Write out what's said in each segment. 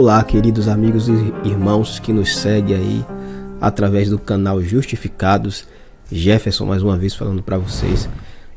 Olá, queridos amigos e irmãos que nos seguem aí através do canal Justificados. Jefferson mais uma vez falando para vocês.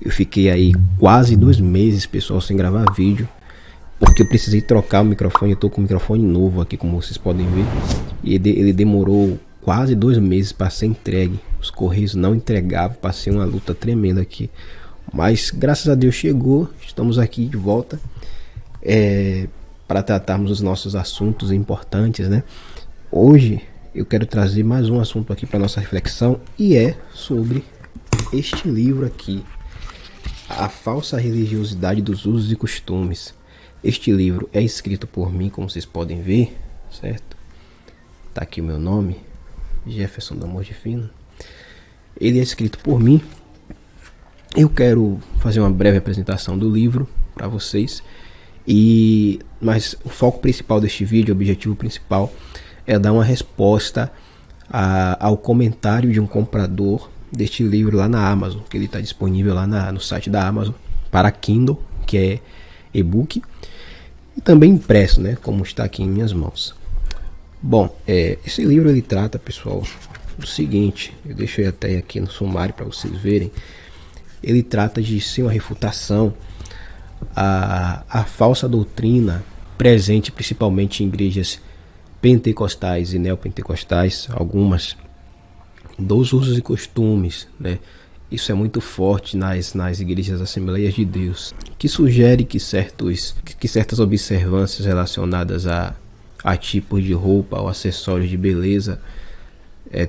Eu fiquei aí quase 2 meses, pessoal, sem gravar vídeo, porque eu precisei trocar o microfone. Eu tô com um microfone novo aqui, como vocês podem ver, e ele demorou quase 2 meses para ser entregue. Os correios não entregavam, passei uma luta tremenda aqui, mas graças a Deus chegou. Estamos aqui de volta para tratarmos os nossos assuntos importantes, né? Hoje eu quero trazer mais um assunto aqui para nossa reflexão, e é sobre este livro aqui, A Falsa Religiosidade dos Usos e Costumes. Este livro é escrito por mim, como vocês podem ver, certo? Tá aqui o meu nome, Jefferson da Morte Fino. Ele é escrito por mim. Eu quero fazer uma breve apresentação do livro para vocês, mas o foco principal deste vídeo, o objetivo principal, é dar uma resposta ao comentário de um comprador deste livro lá na Amazon, que ele está disponível lá no site da Amazon para Kindle, que é e-book, e também impresso, né, como está aqui em minhas mãos. Bom, esse livro ele trata, pessoal, do seguinte. Eu deixei até aqui no sumário para vocês verem. Ele trata de ser uma refutação à falsa doutrina presente principalmente em igrejas pentecostais e neopentecostais, algumas, dos usos e costumes, né? Isso é muito forte nas igrejas Assembleias de Deus, que sugere que certas observâncias relacionadas a tipos de roupa ou acessórios de beleza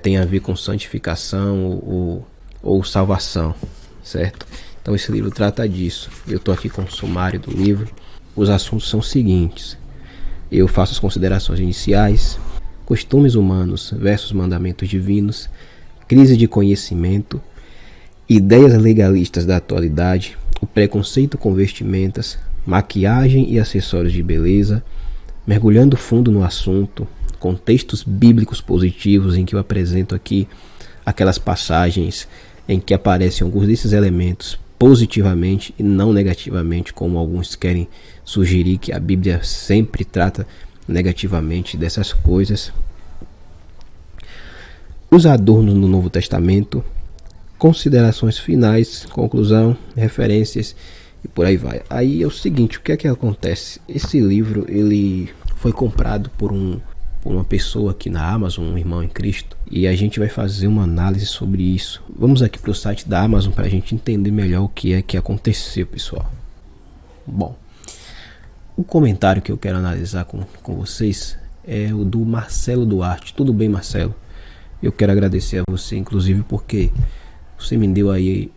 tem a ver com santificação ou salvação, certo? Então esse livro trata disso. Eu estou aqui com o sumário do livro. Os assuntos são os seguintes. Eu faço as considerações iniciais: costumes humanos versus mandamentos divinos, crise de conhecimento, ideias legalistas da atualidade, o preconceito com vestimentas, maquiagem e acessórios de beleza, mergulhando fundo no assunto, contextos bíblicos positivos, em que eu apresento aqui aquelas passagens em que aparecem alguns desses elementos positivamente e não negativamente, como alguns querem sugerir que a Bíblia sempre trata negativamente dessas coisas. Os adornos no Novo Testamento, considerações finais, conclusão, referências e por aí vai. Aí é o seguinte, o que é que acontece? Esse livro ele foi comprado por uma pessoa aqui na Amazon, um irmão em Cristo, e a gente vai fazer uma análise sobre isso. Vamos aqui para o site da Amazon para a gente entender melhor o que é que aconteceu, pessoal. Bom, o comentário que eu quero analisar com vocês é o do Marcelo Duarte. Tudo bem, Marcelo? Eu quero agradecer a você, inclusive, porque você me deu aí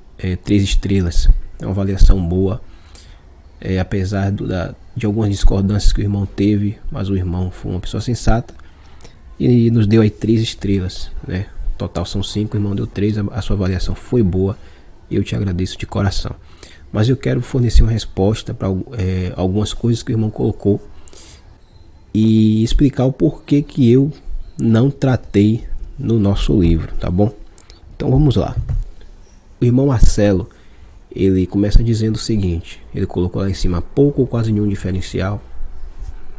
3 estrelas. É uma avaliação boa, apesar de algumas discordâncias que o irmão teve, mas o irmão foi uma pessoa sensata e nos deu aí 3 estrelas, né? Total são 5, o irmão deu 3, a sua avaliação foi boa, eu te agradeço de coração. Mas eu quero fornecer uma resposta para algumas coisas que o irmão colocou e explicar o porquê que eu não tratei no nosso livro, tá bom? Então vamos lá. O irmão Marcelo, ele começa dizendo o seguinte, ele colocou lá em cima: pouco ou quase nenhum diferencial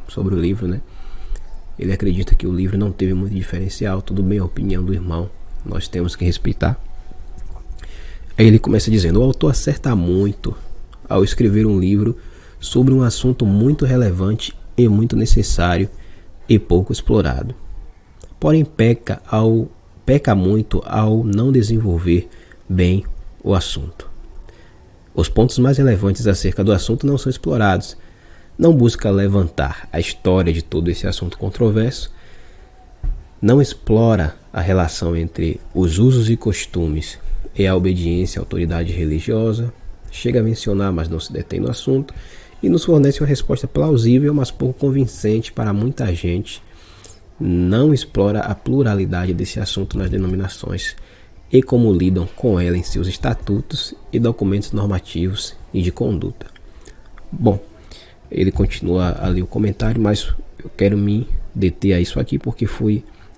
sobre o livro, né? Ele acredita que o livro não teve muito diferencial. Tudo bem, a opinião do irmão, nós temos que respeitar. Aí ele começa dizendo: o autor acerta muito ao escrever um livro sobre um assunto muito relevante e muito necessário e pouco explorado. Porém peca muito ao não desenvolver bem o assunto. Os pontos mais relevantes acerca do assunto não são explorados. Não busca levantar a história de todo esse assunto controverso. Não explora a relação entre os usos e costumes e a obediência à autoridade religiosa. Chega a mencionar, mas não se detém no assunto. E nos fornece uma resposta plausível, mas pouco convincente para muita gente. Não explora a pluralidade desse assunto nas denominações e como lidam com ela em seus estatutos e documentos normativos e de conduta. Bom, ele continua ali o comentário, mas eu quero me deter a isso aqui porque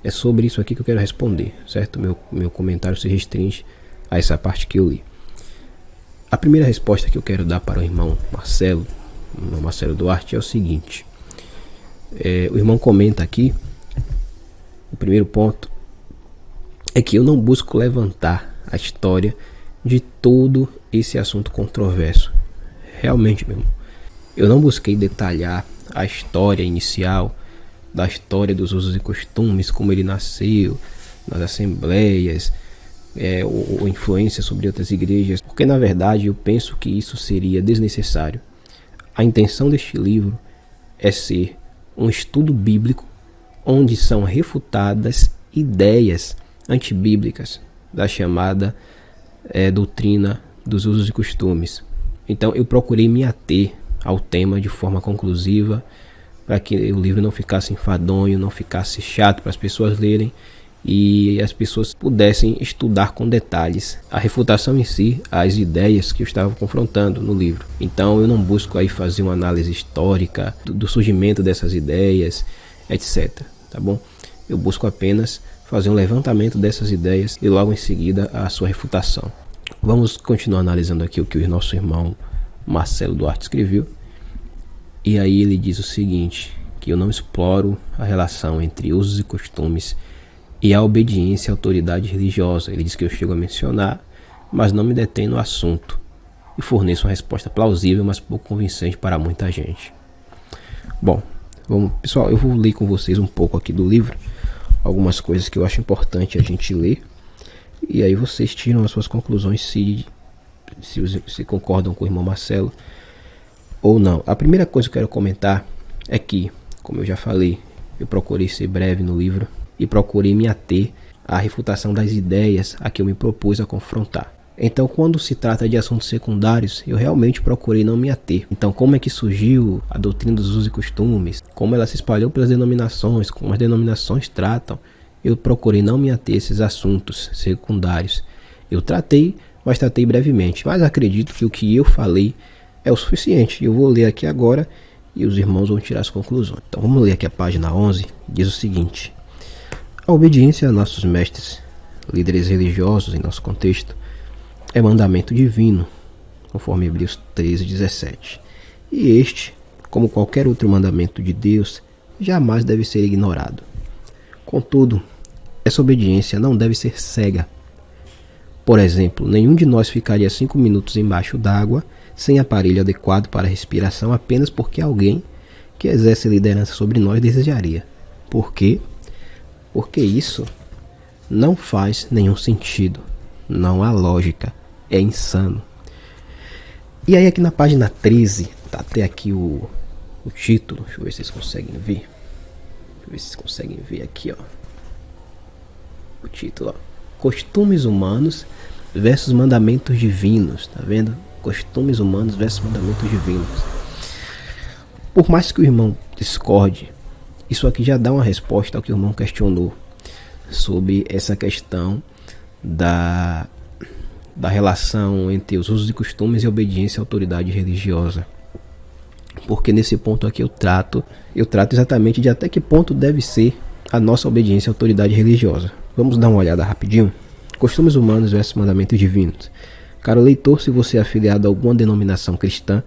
é sobre isso aqui que eu quero responder, certo? Meu comentário se restringe a essa parte que eu li. A primeira resposta que eu quero dar para o irmão Marcelo Duarte, é o seguinte: O irmão comenta aqui, o primeiro ponto é que eu não busco levantar a história de todo esse assunto controverso. Realmente, meu irmão, eu não busquei detalhar a história inicial da história dos usos e costumes, como ele nasceu nas assembleias, ou influência sobre outras igrejas, porque na verdade eu penso que isso seria desnecessário. A intenção deste livro é ser um estudo bíblico onde são refutadas ideias antibíblicas da chamada doutrina dos usos e costumes. Então eu procurei me ater ao tema de forma conclusiva, para que o livro não ficasse enfadonho, não ficasse chato para as pessoas lerem e as pessoas pudessem estudar com detalhes a refutação em si, as ideias que eu estava confrontando no livro. Então eu não busco aí fazer uma análise histórica do surgimento dessas ideias, etc. Tá bom? Eu busco apenas fazer um levantamento dessas ideias e logo em seguida a sua refutação. Vamos continuar analisando aqui o que o nosso irmão Marcelo Duarte escreveu. E aí ele diz o seguinte, que eu não exploro a relação entre usos e costumes e a obediência à autoridade religiosa. Ele diz que eu chego a mencionar, mas não me detém no assunto e forneço uma resposta plausível, mas pouco convincente para muita gente. Bom, pessoal, eu vou ler com vocês um pouco aqui do livro, algumas coisas que eu acho importante a gente ler, e aí vocês tiram as suas conclusões se concordam com o irmão Marcelo ou não. A primeira coisa que eu quero comentar é que, como eu já falei, eu procurei ser breve no livro e procurei me ater à refutação das ideias a que eu me propus a confrontar. Então, quando se trata de assuntos secundários, eu realmente procurei não me ater. Então, como é que surgiu a doutrina dos usos e costumes, como ela se espalhou pelas denominações, como as denominações tratam, eu procurei não me ater a esses assuntos secundários. Eu tratei, mas tratei brevemente, mas acredito que o que eu falei é o suficiente. Eu vou ler aqui agora e os irmãos vão tirar as conclusões. Então vamos ler aqui a página 11, diz o seguinte: a obediência a nossos mestres, líderes religiosos em nosso contexto, é mandamento divino, conforme Hebreus 13:17. E este, como qualquer outro mandamento de Deus, jamais deve ser ignorado. Contudo, essa obediência não deve ser cega. Por exemplo, nenhum de nós ficaria 5 minutos embaixo d'água sem aparelho adequado para a respiração apenas porque alguém que exerce liderança sobre nós desejaria. Por quê? Porque isso não faz nenhum sentido, não há lógica, é insano. E aí aqui na página 13, tá até aqui o título, deixa eu ver se vocês conseguem ver. Deixa eu ver se vocês conseguem ver aqui, ó. O título, ó. Costumes humanos versus mandamentos divinos, tá vendo? Costumes humanos versus mandamentos divinos. Por mais que o irmão discorde, isso aqui já dá uma resposta ao que o irmão questionou sobre essa questão da relação entre os usos e costumes e a obediência à autoridade religiosa. Porque nesse ponto aqui eu trato exatamente de até que ponto deve ser a nossa obediência à autoridade religiosa. Vamos dar uma olhada rapidinho. Costumes humanos versus mandamentos divinos. Caro leitor, se você é afiliado a alguma denominação cristã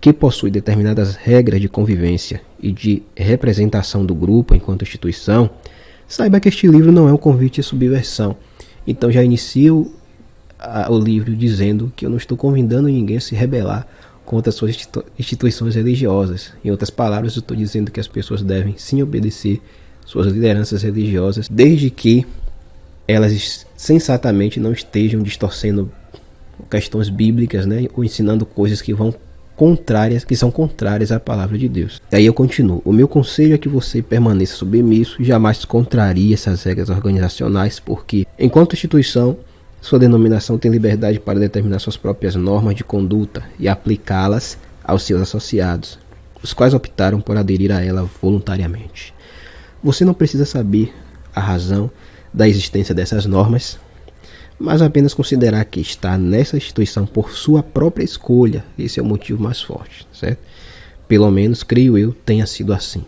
que possui determinadas regras de convivência e de representação do grupo enquanto instituição, saiba que este livro não é um convite à subversão. Então já inicio o livro dizendo que eu não estou convidando ninguém a se rebelar contra as suas instituições religiosas. Em outras palavras, eu estou dizendo que as pessoas devem sim obedecer suas lideranças religiosas, desde que elas sensatamente não estejam distorcendo questões bíblicas, né, ou ensinando coisas que são contrárias à palavra de Deus. Aí eu continuo. O meu conselho é que você permaneça submisso e jamais contrarie essas regras organizacionais, porque, enquanto instituição, sua denominação tem liberdade para determinar suas próprias normas de conduta e aplicá-las aos seus associados, os quais optaram por aderir a ela voluntariamente. Você não precisa saber a razão da existência dessas normas, mas apenas considerar que está nessa instituição por sua própria escolha. Esse é o motivo mais forte, certo? Pelo menos, creio eu, tenha sido assim.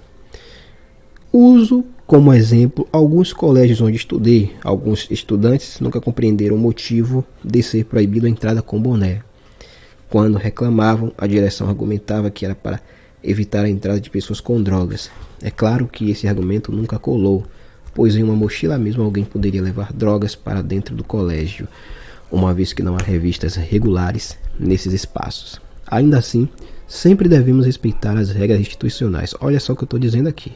Uso como exemplo alguns colégios onde estudei. Alguns estudantes nunca compreenderam o motivo de ser proibido a entrada com boné. Quando reclamavam, a direção argumentava que era para evitar a entrada de pessoas com drogas. É claro que esse argumento nunca colou, pois em uma mochila mesmo alguém poderia levar drogas para dentro do colégio, uma vez que não há revistas regulares nesses espaços. Ainda assim, sempre devemos respeitar as regras institucionais. Olha só o que eu estou dizendo aqui.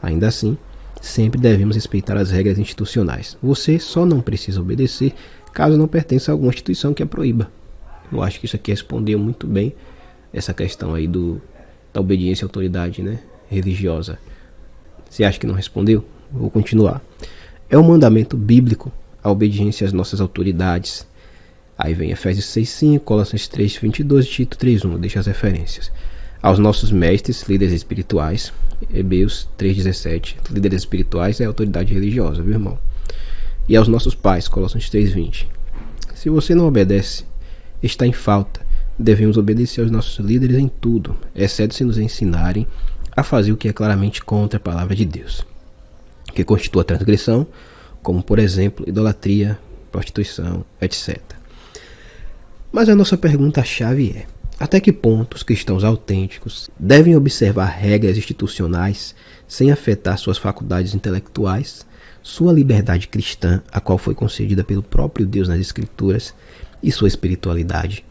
Ainda assim, sempre devemos respeitar as regras institucionais. Você só não precisa obedecer caso não pertença a alguma instituição que a proíba. Eu acho que isso aqui respondeu muito bem essa questão aí da obediência à autoridade, né, religiosa. Você acha que não respondeu? Vou continuar. É um mandamento bíblico a obediência às nossas autoridades. Aí vem Efésios 6:5, Colossenses 3:22 e Tito 3:1, deixa as referências. Aos nossos mestres, líderes espirituais, Hebreus 3:17, líderes espirituais é autoridade religiosa, viu, irmão? E aos nossos pais, Colossenses 3:20. Se você não obedece, está em falta. Devemos obedecer aos nossos líderes em tudo, exceto se nos ensinarem a fazer o que é claramente contra a palavra de Deus, que constitua a transgressão, como por exemplo, idolatria, prostituição, etc. Mas a nossa pergunta-chave é: até que ponto os cristãos autênticos devem observar regras institucionais sem afetar suas faculdades intelectuais, sua liberdade cristã, a qual foi concedida pelo próprio Deus nas Escrituras, e sua espiritualidade?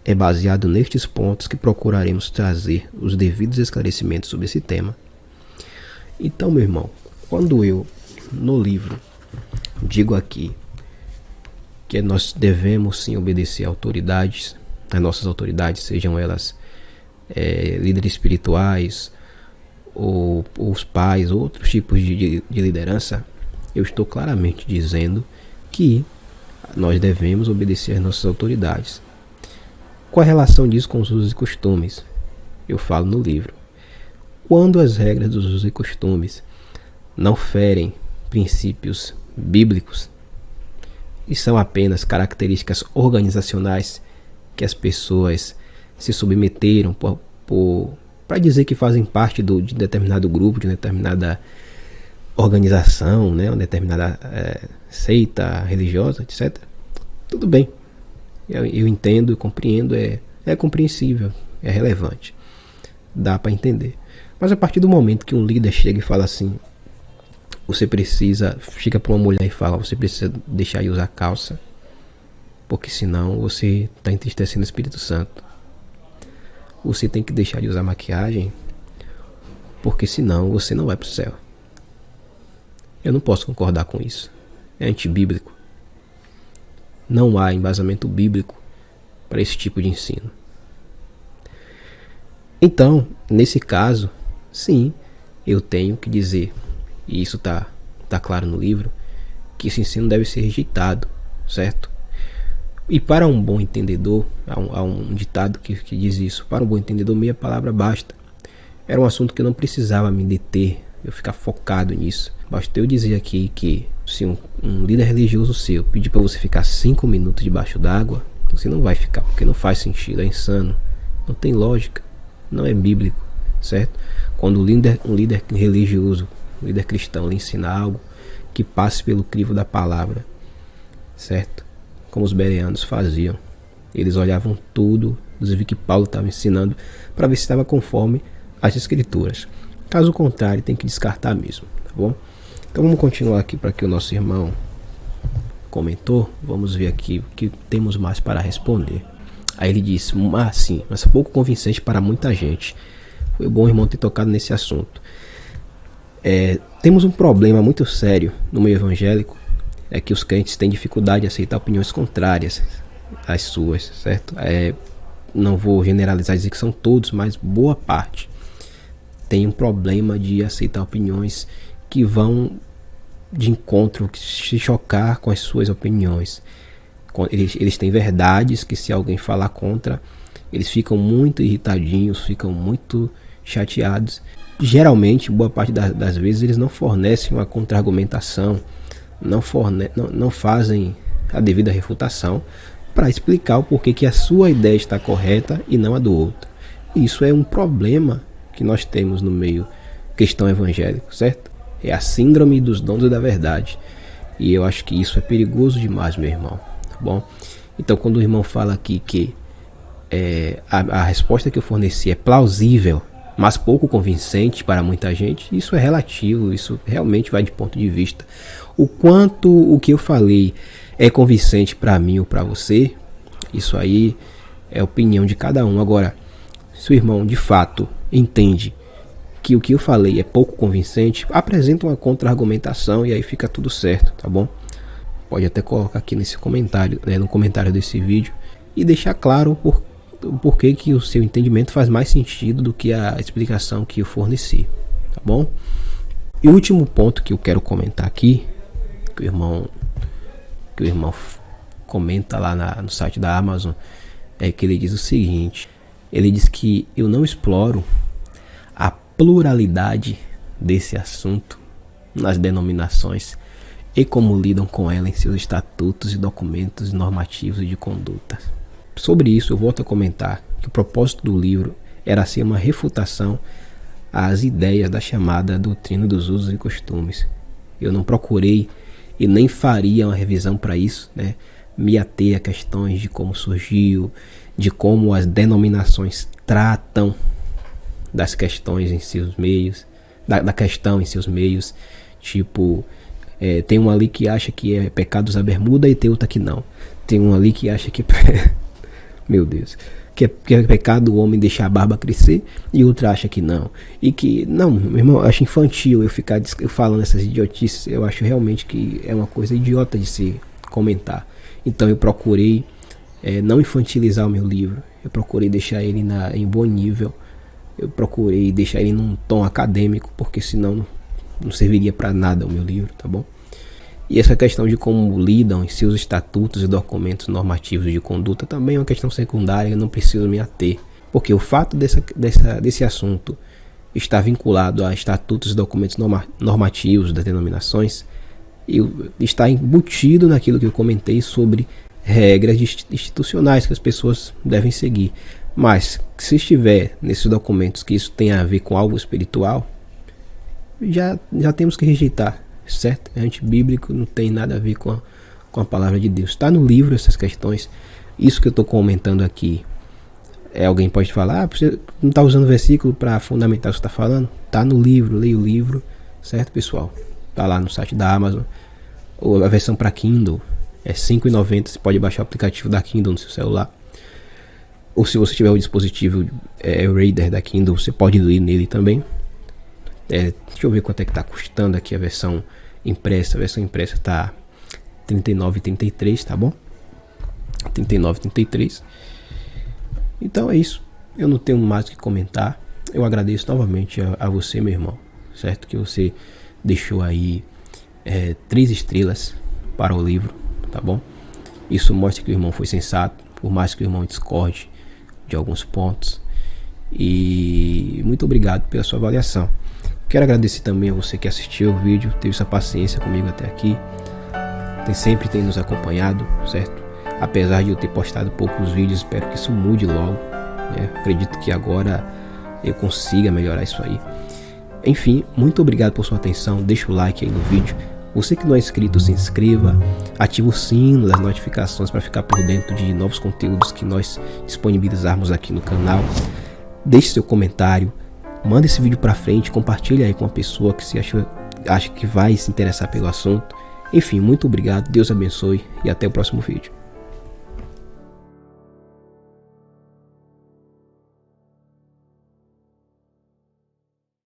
É baseado nestes pontos que procuraremos trazer os devidos esclarecimentos sobre esse tema. Então, meu irmão, quando eu, no livro, digo aqui que nós devemos sim obedecer a autoridades, as nossas autoridades, sejam elas líderes espirituais ou os pais, outros tipos de liderança, eu estou claramente dizendo que nós devemos obedecer às nossas autoridades. Qual a relação disso com os usos e costumes? Eu falo no livro. Quando as regras dos usos e costumes não ferem princípios bíblicos e são apenas características organizacionais que as pessoas se submeteram para dizer que fazem parte de determinado grupo, de determinada organização, né, uma determinada seita religiosa, etc. Tudo bem. Eu entendo, eu compreendo, é compreensível, é relevante. Dá para entender. Mas a partir do momento que um líder chega e fala assim, chega para uma mulher e fala, você precisa deixar de usar calça, porque senão você está entristecendo o Espírito Santo. Você tem que deixar de usar maquiagem, porque senão você não vai para o céu. Eu não posso concordar com isso. É antibíblico. Não há embasamento bíblico para esse tipo de ensino. Então, nesse caso, sim, eu tenho que dizer, e isso está claro no livro, que esse ensino deve ser rejeitado, certo? E para um bom entendedor, há um ditado que diz isso: para um bom entendedor, meia palavra basta. Era um assunto que eu não precisava me deter, eu ficar focado nisso. Basta eu dizer aqui que se um líder religioso seu pedir para você ficar 5 minutos debaixo d'água, você não vai ficar, porque não faz sentido, é insano, não tem lógica, não é bíblico, certo? Quando um líder religioso, um líder cristão lhe ensina algo que passe pelo crivo da palavra, certo? Como os bereanos faziam, eles olhavam tudo, inclusive que Paulo estava ensinando, para ver se estava conforme as escrituras. Caso contrário, tem que descartar mesmo, tá bom? Então vamos continuar aqui para que o nosso irmão comentou. Vamos ver aqui o que temos mais para responder. Aí ele disse, sim, mas pouco convincente para muita gente. Foi bom o irmão ter tocado nesse assunto. Temos um problema muito sério no meio evangélico, é que os crentes têm dificuldade de aceitar opiniões contrárias às suas, certo? Não vou generalizar e dizer que são todos, mas boa parte tem um problema de aceitar opiniões que vão de encontro, que se chocar com as suas opiniões. Eles têm verdades que, se alguém falar contra, eles ficam muito irritadinhos, ficam muito chateados. Geralmente, boa parte das vezes, eles não fornecem uma contra-argumentação, não fazem a devida refutação para explicar o porquê que a sua ideia está correta e não a do outro. Isso é um problema que nós temos no meio cristão evangélico, certo? É a síndrome dos donos da verdade. E eu acho que isso é perigoso demais, meu irmão. Tá bom? Então, quando o irmão fala aqui que a resposta que eu forneci é plausível, mas pouco convincente para muita gente. Isso é relativo, isso realmente vai de ponto de vista. O quanto o que eu falei é convincente para mim ou para você, isso aí é opinião de cada um. Agora, se o irmão de fato entende que o que eu falei é pouco convincente, apresenta uma contra-argumentação e aí fica tudo certo, tá bom? Pode até colocar aqui nesse comentário, no comentário desse vídeo, e deixar claro o porquê que o seu entendimento faz mais sentido do que a explicação que eu forneci, tá bom? E o último ponto que eu quero comentar aqui, que o irmão comenta lá no site da Amazon, é que ele diz o seguinte: ele diz que eu não exploro a pluralidade desse assunto nas denominações e como lidam com ela em seus estatutos e documentos normativos de conduta. Sobre isso, eu volto a comentar que o propósito do livro era ser uma refutação às ideias da chamada doutrina dos usos e costumes. Eu não procurei e nem faria uma revisão para isso, né? Me ater a questões de como surgiu, de como as denominações tratam das questões em seus meios, da questão em seus meios, tipo, tem um ali que acha que é pecado usar bermuda e tem outra que não. Tem um ali que acha que meu Deus, que é pecado o homem deixar a barba crescer e outra acha que não. E que, não, meu irmão, eu acho infantil eu ficar falando essas idiotices. Eu acho realmente que é uma coisa idiota de se comentar. Então eu procurei não infantilizar o meu livro. Eu procurei deixar ele em bom nível. Eu procurei deixar ele num tom acadêmico, porque senão não serviria para nada o meu livro, tá bom? E essa questão de como lidam em seus estatutos e documentos normativos de conduta também é uma questão secundária, eu não preciso me ater. Porque o fato desse assunto estar vinculado a estatutos e documentos normativos das denominações, está embutido naquilo que eu comentei sobre regras institucionais que as pessoas devem seguir. Mas se estiver nesses documentos que isso tem a ver com algo espiritual, já temos que rejeitar, certo? É antibíblico, não tem nada a ver com a palavra de Deus. Está no livro essas questões. Isso que eu estou comentando aqui, alguém pode falar, você não está usando versículo para fundamentar o que você está falando? Está no livro, leia o livro, certo, pessoal? Está lá no site da Amazon. Ou a versão para Kindle é R$ 5,90. Você pode baixar o aplicativo da Kindle no seu celular. Ou se você tiver o dispositivo Reader da Kindle, você pode ler nele também. Deixa eu ver quanto é que está custando aqui a versão impressa. A versão impressa está R$ 39,33, tá bom? R$ 39,33. Então é isso. Eu não tenho mais o que comentar. Eu agradeço novamente a você, meu irmão, certo? Que você deixou aí 3 estrelas para o livro, tá bom? Isso mostra que o irmão foi sensato, por mais que o irmão discorde de alguns pontos. E muito obrigado pela sua avaliação. Quero agradecer também a você que assistiu o vídeo, teve essa paciência comigo até aqui, sempre tem nos acompanhado, certo? Apesar de eu ter postado poucos vídeos, espero que isso mude logo, né? Acredito que agora eu consiga melhorar isso aí. Enfim, muito obrigado por sua atenção, deixa o like aí no vídeo. Você que não é inscrito, se inscreva, ative o sino das notificações para ficar por dentro de novos conteúdos que nós disponibilizarmos aqui no canal. Deixe seu comentário, manda esse vídeo para frente, compartilha aí com uma pessoa que você acha que vai se interessar pelo assunto. Enfim, muito obrigado, Deus abençoe e até o próximo vídeo.